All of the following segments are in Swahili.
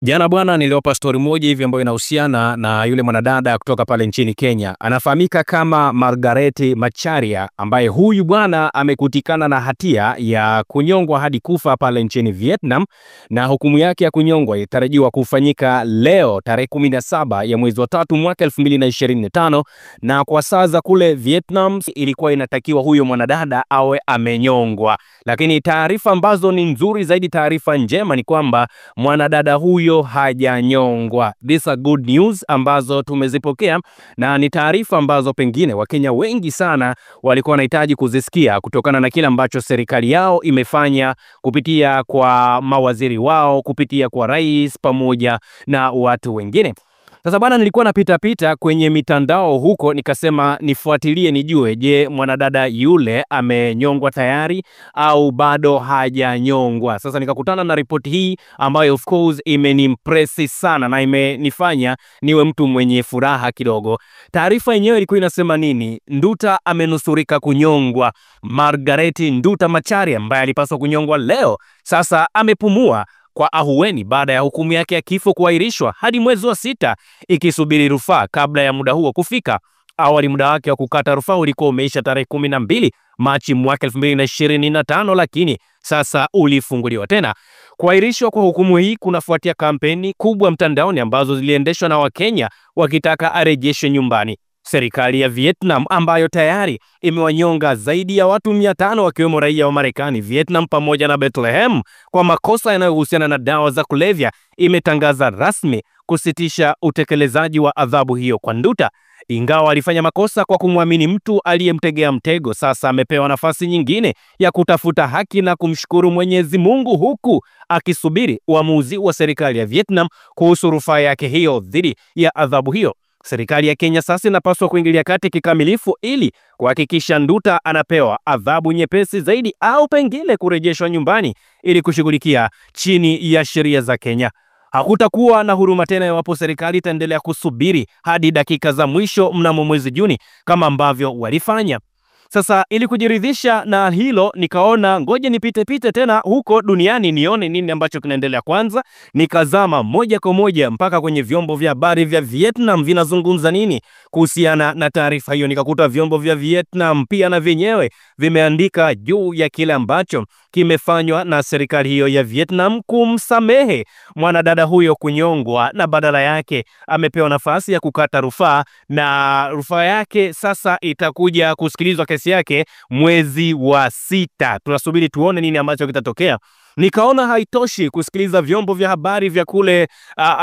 Jana bwana, niliwapa story moja hivi ambayo inahusiana na yule mwanadada kutoka pale nchini Kenya. Anafahamika kama Margaret Macharia, ambaye huyu bwana amekutikana na hatia ya kunyongwa hadi kufa pale nchini Vietnam, na hukumu yake ya kunyongwa inatarajiwa kufanyika leo tarehe 17 ya mwezi wa 3 mwaka 2025, na kwa saa za kule Vietnam ilikuwa inatakiwa huyo mwanadada awe amenyongwa. Lakini taarifa ambazo ni nzuri zaidi, taarifa njema ni kwamba mwanadada huyo hajanyongwa. These are good news ambazo tumezipokea, na ni taarifa ambazo pengine Wakenya wengi sana walikuwa wanahitaji kuzisikia kutokana na kile ambacho serikali yao imefanya kupitia kwa mawaziri wao, kupitia kwa rais pamoja na watu wengine. Sasa bana, nilikuwa napita kwenye mitandao huko, nikasema nifuatilie nijue, je, mwanadada yule amenyongwa tayari au bado hajanyongwa? Sasa nikakutana na ripoti hii ambayo of course imenimpress sana na imenifanya niwe mtu mwenye furaha kidogo. Taarifa yenyewe ilikuwa inasema nini? Nduta amenusurika kunyongwa. Margaret Nduta Macharia ambaye alipaswa kunyongwa leo sasa amepumua kwa ahueni baada ya hukumu yake ya kifo kuahirishwa hadi mwezi wa 6 ikisubiri rufaa kabla ya muda huo kufika. Awali muda wake wa kukata rufaa ulikuwa umeisha tarehe 12 Machi mwaka 2025, lakini sasa ulifunguliwa tena. Kuahirishwa kwa hukumu hii kunafuatia kampeni kubwa mtandaoni ambazo ziliendeshwa na Wakenya wakitaka arejeshwe nyumbani. Serikali ya Vietnam ambayo tayari imewanyonga zaidi ya watu 500 wakiwemo raia wa Marekani, Vietnam pamoja na Bethlehem kwa makosa yanayohusiana na dawa za kulevya, imetangaza rasmi kusitisha utekelezaji wa adhabu hiyo kwa Nduta. Ingawa alifanya makosa kwa kumwamini mtu aliyemtegea mtego, sasa amepewa nafasi nyingine ya kutafuta haki na kumshukuru Mwenyezi Mungu, huku akisubiri uamuzi wa serikali ya Vietnam kuhusu rufaa yake hiyo dhidi ya adhabu hiyo. Serikali ya Kenya sasa inapaswa kuingilia kati kikamilifu ili kuhakikisha Nduta anapewa adhabu nyepesi zaidi au pengine kurejeshwa nyumbani ili kushughulikia chini ya sheria za Kenya. Hakutakuwa na huruma tena iwapo serikali itaendelea kusubiri hadi dakika za mwisho mnamo mwezi Juni kama ambavyo walifanya. Sasa ili kujiridhisha na hilo, nikaona ngoja nipite tena huko duniani nione nini ambacho kinaendelea kwanza. Nikazama moja kwa moja mpaka kwenye vyombo vya habari vya Vietnam vinazungumza nini kuhusiana na taarifa hiyo. Nikakuta vyombo vya Vietnam pia na vyenyewe vimeandika juu ya kile ambacho kimefanywa na serikali hiyo ya Vietnam kumsamehe mwanadada huyo kunyongwa, na badala yake amepewa nafasi ya kukata rufaa, na rufaa yake sasa itakuja kusikilizwa kesi yake mwezi wa 6. Tunasubiri tuone nini ambacho kitatokea. Nikaona haitoshi kusikiliza vyombo vya habari vya kule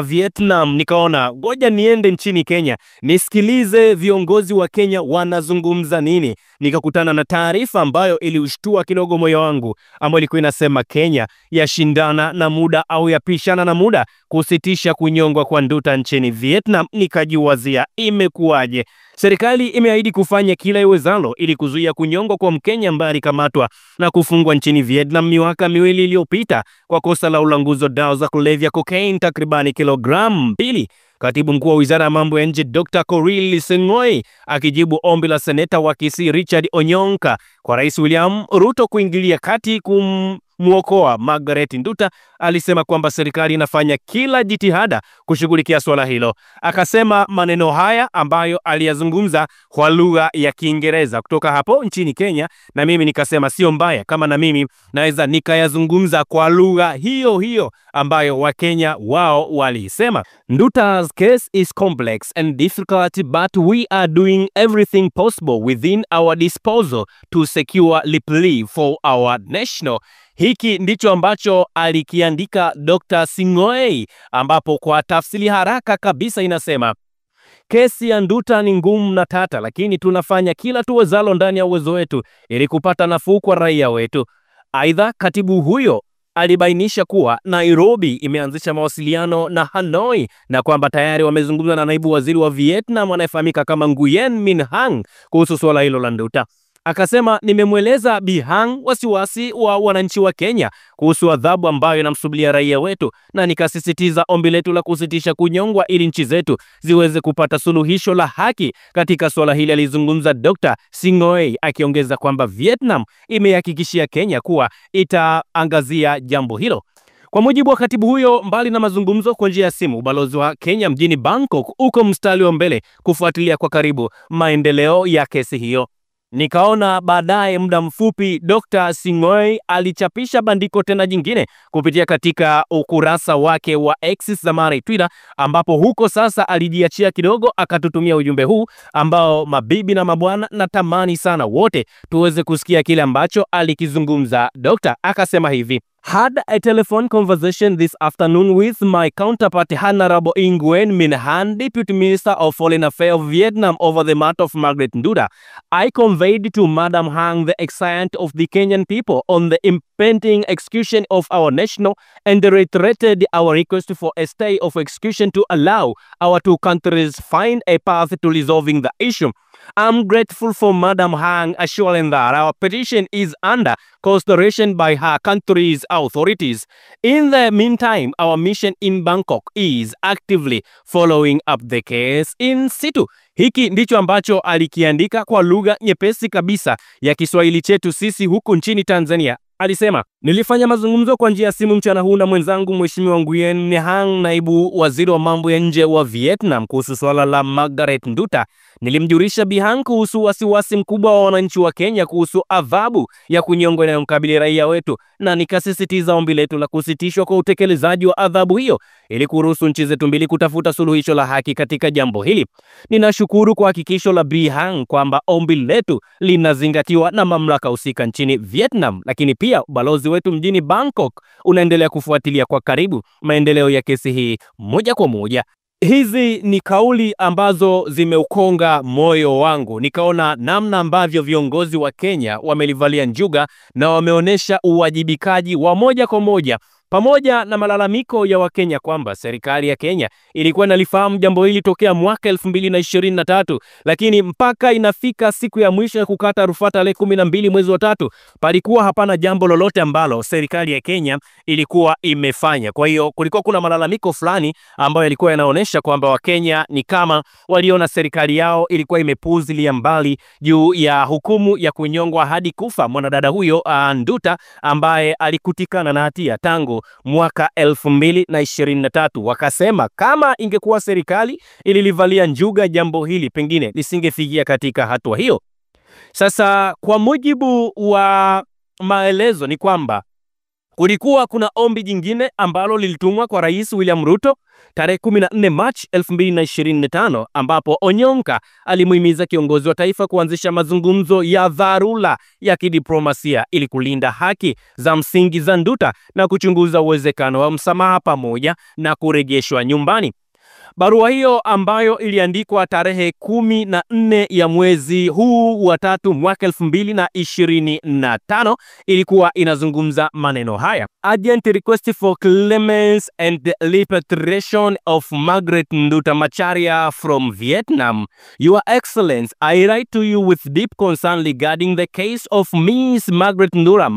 Vietnam, nikaona ngoja niende nchini Kenya nisikilize viongozi wa Kenya wanazungumza nini. Nikakutana na taarifa ambayo iliushtua kidogo moyo wangu, ambayo ilikuwa inasema Kenya yashindana na muda au yapishana na muda kusitisha kunyongwa kwa Nduta nchini Vietnam. Nikajiwazia imekuwaje? Serikali imeahidi kufanya kila iwezalo ili kuzuia kunyongwa kwa Mkenya ambaye alikamatwa na kufungwa nchini Vietnam miaka 2 iliyopita kwa kosa la ulanguzi wa dawa za kulevya cocaine takribani kilogramu 2. Katibu mkuu wa Wizara ya Mambo ya Nje Dr. Korir Seng'oei akijibu ombi la seneta wa Kisii Richard Onyonka kwa Rais William Ruto kuingilia kati kumwokoa Margaret Nduta, alisema kwamba serikali inafanya kila jitihada kushughulikia swala hilo. Akasema maneno haya ambayo aliyazungumza kwa lugha ya Kiingereza kutoka hapo nchini Kenya, na mimi nikasema sio mbaya kama na mimi naweza nikayazungumza kwa lugha hiyo ambayo Wakenya wao walisema. Nduta's case is complex and difficult, but we are doing everything possible within our disposal to secure plea for our national. Hiki ndicho ambacho alikiandika Dr. Seng'oei, ambapo kwa tafsiri haraka kabisa inasema kesi ya Nduta ni ngumu na tata, lakini tunafanya kila tuwezalo ndani ya uwezo wetu ili kupata nafuu kwa raia wetu. Aidha, katibu huyo alibainisha kuwa Nairobi imeanzisha mawasiliano na Hanoi na kwamba tayari wamezungumza na naibu waziri wa Vietnam anayefahamika kama Nguyen Minh Hang kuhusu swala hilo la Nduta. Akasema, nimemweleza Bi Hang wasiwasi wa wananchi wa Kenya kuhusu adhabu ambayo inamsubiria raia wetu, na nikasisitiza ombi letu la kusitisha kunyongwa ili nchi zetu ziweze kupata suluhisho la haki katika swala hili, alizungumza Dr. Seng'oei, akiongeza kwamba Vietnam imehakikishia Kenya kuwa itaangazia jambo hilo. Kwa mujibu wa katibu huyo, mbali na mazungumzo kwa njia ya simu, ubalozi wa Kenya mjini Bangkok uko mstari wa mbele kufuatilia kwa karibu maendeleo ya kesi hiyo. Nikaona baadaye muda mfupi Dr. Sing'oei alichapisha bandiko tena jingine kupitia katika ukurasa wake wa X zamani Twitter, ambapo huko sasa alijiachia kidogo akatutumia ujumbe huu ambao mabibi na mabwana natamani sana wote tuweze kusikia kile ambacho alikizungumza. Dr. akasema hivi: Had a telephone conversation this afternoon with my counterpart Honorable Nguyen Minh Han, Deputy Minister of Foreign Affairs of Vietnam, over the matter of Margaret Nduta. I conveyed to Madam Han the anxiety of the Kenyan people on the impending execution of our national and reiterated our request for a stay of execution to allow our two countries find a path to resolving the issue. I'm grateful for Madam Han assuring that our petition is under consideration by her country's authorities. In the meantime, our mission in Bangkok is actively following up the case in situ. Hiki ndicho ambacho alikiandika kwa lugha nyepesi kabisa ya Kiswahili chetu sisi huku nchini Tanzania. Alisema, nilifanya mazungumzo kwa njia ya simu mchana huu na mwenzangu Mheshimiwa Nguyen Minh Han, naibu waziri wa mambo ya nje wa Vietnam, kuhusu swala la Margaret Nduta. Nilimjulisha Bi Han kuhusu wasiwasi mkubwa wa wananchi wa Kenya kuhusu adhabu ya kunyongwa inayomkabili raia wetu, na nikasisitiza ombi letu la kusitishwa kwa utekelezaji wa adhabu hiyo ili kuruhusu nchi zetu mbili kutafuta suluhisho la haki katika jambo hili. Ninashukuru kwa hakikisho la Bi Han kwamba ombi letu linazingatiwa na mamlaka husika nchini Vietnam, lakini pia ubalozi wetu mjini Bangkok unaendelea kufuatilia kwa karibu maendeleo ya kesi hii moja kwa moja. Hizi ni kauli ambazo zimeukonga moyo wangu. Nikaona namna ambavyo viongozi wa Kenya wamelivalia njuga na wameonyesha uwajibikaji wa moja kwa moja, pamoja na malalamiko ya Wakenya kwamba serikali ya Kenya ilikuwa inalifahamu jambo hili tokea mwaka 2023, lakini mpaka inafika siku ya mwisho ya kukata rufaa tarehe 12 mwezi wa 3, palikuwa hapana jambo lolote ambalo serikali ya Kenya ilikuwa imefanya. Kwa hiyo kulikuwa kuna malalamiko fulani ambayo yalikuwa yanaonyesha kwamba Wakenya ni kama waliona serikali yao ilikuwa imepuuzilia mbali juu ya hukumu ya kunyongwa hadi kufa mwanadada huyo Nduta, ambaye alikutikana na hatia tangu mwaka 2023. Wakasema kama ingekuwa serikali ililivalia njuga jambo hili, pengine lisingefikia katika hatua hiyo. Sasa kwa mujibu wa maelezo ni kwamba kulikuwa kuna ombi jingine ambalo lilitumwa kwa Rais William Ruto tarehe 14 Machi 2025, ambapo Onyonka alimuhimiza kiongozi wa taifa kuanzisha mazungumzo ya dharura ya kidiplomasia ili kulinda haki za msingi za Nduta na kuchunguza uwezekano wa msamaha pamoja na kurejeshwa nyumbani. Barua hiyo ambayo iliandikwa tarehe 14 ya mwezi huu wa 3 mwaka 2025 ilikuwa inazungumza maneno haya: Urgent request for clemency and repatriation of Margaret Nduta Macharia from Vietnam. Your Excellency, I write to you with deep concern regarding the case of Miss Margaret Nduta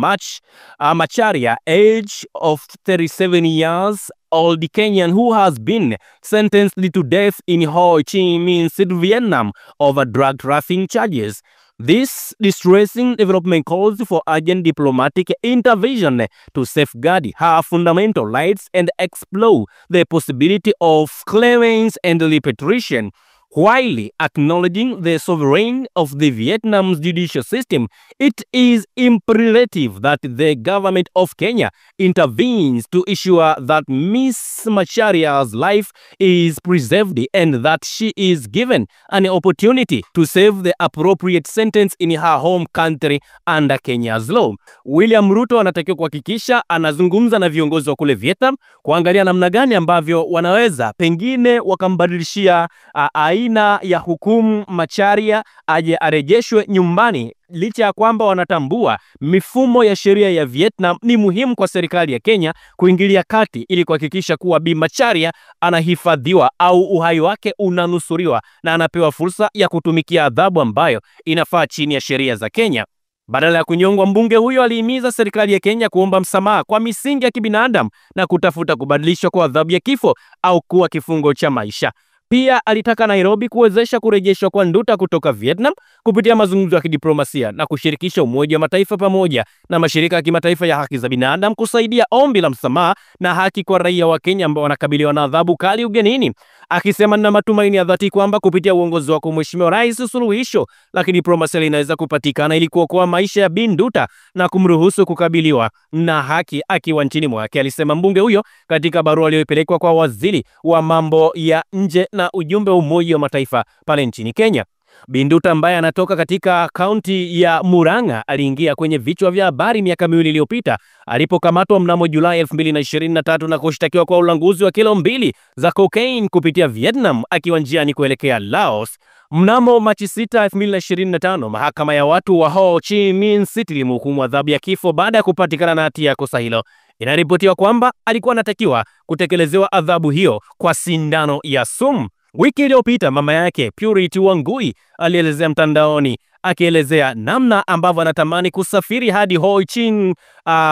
Macharia, age of 37 years, old Kenyan, who has been sentenced to death in Ho Chi Minh City, Vietnam, over drug trafficking charges. This distressing development calls for urgent diplomatic intervention to safeguard her fundamental rights and explore the possibility of clemency and repatriation. While acknowledging the sovereignty of the Vietnam's judicial system, it is imperative that the government of Kenya intervenes to ensure that Miss Macharia's life is preserved and that she is given an opportunity to serve the appropriate sentence in her home country under Kenya's law. William Ruto anatakiwa kuhakikisha anazungumza na viongozi wa kule Vietnam kuangalia namna gani ambavyo wanaweza pengine wakambadilishia aina ya hukumu Macharia aje arejeshwe nyumbani, licha ya kwamba wanatambua mifumo ya sheria ya Vietnam. Ni muhimu kwa serikali ya Kenya kuingilia kati ili kuhakikisha kuwa Bi Macharia anahifadhiwa au uhai wake unanusuriwa na anapewa fursa ya kutumikia adhabu ambayo inafaa chini ya sheria za Kenya. Badala ya kunyongwa, mbunge huyo alihimiza serikali ya Kenya kuomba msamaha kwa misingi ya kibinadamu na kutafuta kubadilishwa kwa adhabu ya kifo au kuwa kifungo cha maisha. Pia alitaka Nairobi kuwezesha kurejeshwa kwa Nduta kutoka Vietnam kupitia mazungumzo ya kidiplomasia na kushirikisha Umoja wa Mataifa pamoja na mashirika ya kimataifa ya haki za binadamu kusaidia ombi la msamaha na haki kwa raia wa Kenya ambao wanakabiliwa na adhabu kali ugenini, akisema na matumaini ya dhati kwamba kupitia uongozi wako Mheshimiwa Rais, suluhisho la kidiplomasia linaweza kupatikana ili kuokoa maisha ya Bi Nduta na kumruhusu kukabiliwa na haki akiwa nchini mwake, alisema mbunge huyo katika barua iliyopelekwa kwa waziri wa mambo ya nje na ujumbe wa Umoja wa Mataifa pale nchini Kenya. Bi Nduta ambaye anatoka katika kaunti ya Murang'a aliingia kwenye vichwa vya habari miaka miwili iliyopita alipokamatwa mnamo Julai 2023 na kushtakiwa kwa ulanguzi wa kilo 2 za cocaine kupitia Vietnam akiwa njiani kuelekea Laos. Mnamo Machi 6, 2025, mahakama ya watu wa Ho Chi Minh City ilimhukumu adhabu ya kifo baada ya kupatikana na hatia ya kosa hilo. Inaripotiwa kwamba alikuwa anatakiwa kutekelezewa adhabu hiyo kwa sindano ya sumu. Wiki iliyopita mama yake Purity Wangui alielezea mtandaoni akielezea namna ambavyo anatamani kusafiri hadi Ho Chi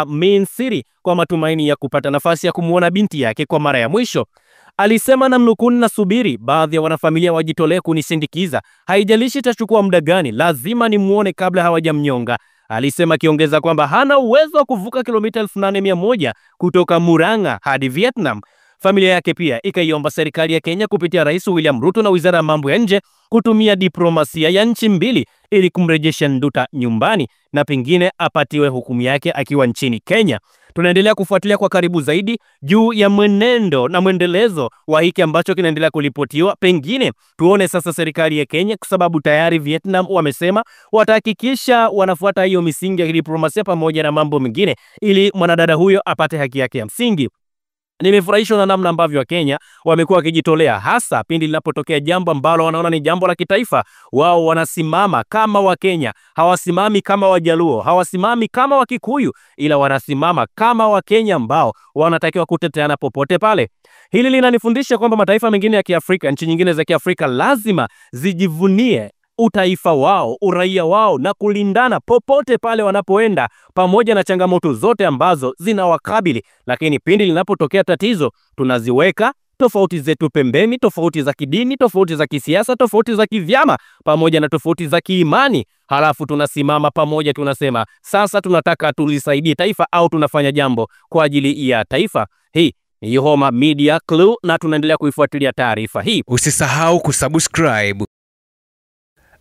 Minh City kwa matumaini ya kupata nafasi ya kumuona binti yake kwa mara ya mwisho. Alisema namnukuu, nasubiri baadhi ya wanafamilia wajitolee kunisindikiza, haijalishi itachukua muda gani, lazima nimuone kabla hawajamnyonga, alisema, akiongeza kwamba hana uwezo wa kuvuka kilomita 8100 kutoka Murang'a hadi Vietnam. Familia yake pia ikaiomba serikali ya Kenya kupitia Rais William Ruto na Wizara ya Mambo ya Nje kutumia diplomasia ya nchi mbili ili kumrejesha Nduta nyumbani na pengine apatiwe hukumu yake akiwa nchini Kenya. Tunaendelea kufuatilia kwa karibu zaidi juu ya mwenendo na mwendelezo wa hiki ambacho kinaendelea kulipotiwa. Pengine tuone sasa serikali ya Kenya, kwa sababu tayari Vietnam wamesema watahakikisha wanafuata hiyo misingi ya diplomasia pamoja na mambo mengine ili mwanadada huyo apate haki yake ya msingi. Nimefurahishwa na namna ambavyo Wakenya wamekuwa wakijitolea, hasa pindi linapotokea jambo ambalo wanaona ni jambo la kitaifa. Wao wanasimama kama Wakenya, hawasimami kama Wajaluo, hawasimami kama Wakikuyu, ila wanasimama kama Wakenya ambao wanatakiwa kuteteana popote pale. Hili linanifundisha kwamba mataifa mengine ya Kiafrika, nchi nyingine za Kiafrika lazima zijivunie utaifa wao, uraia wao na kulindana popote pale wanapoenda, pamoja na changamoto zote ambazo zinawakabili. Lakini pindi linapotokea tatizo, tunaziweka tofauti zetu pembeni, tofauti za kidini, tofauti za kisiasa, tofauti za kivyama, pamoja na tofauti za kiimani. Halafu tunasimama pamoja, tunasema sasa tunataka tulisaidie taifa au tunafanya jambo kwa ajili ya taifa. Hii ni Yuhoma Media Clue na tunaendelea kuifuatilia taarifa hii. Usisahau kusubscribe,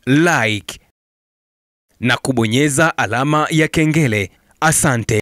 like na kubonyeza alama ya kengele. Asante.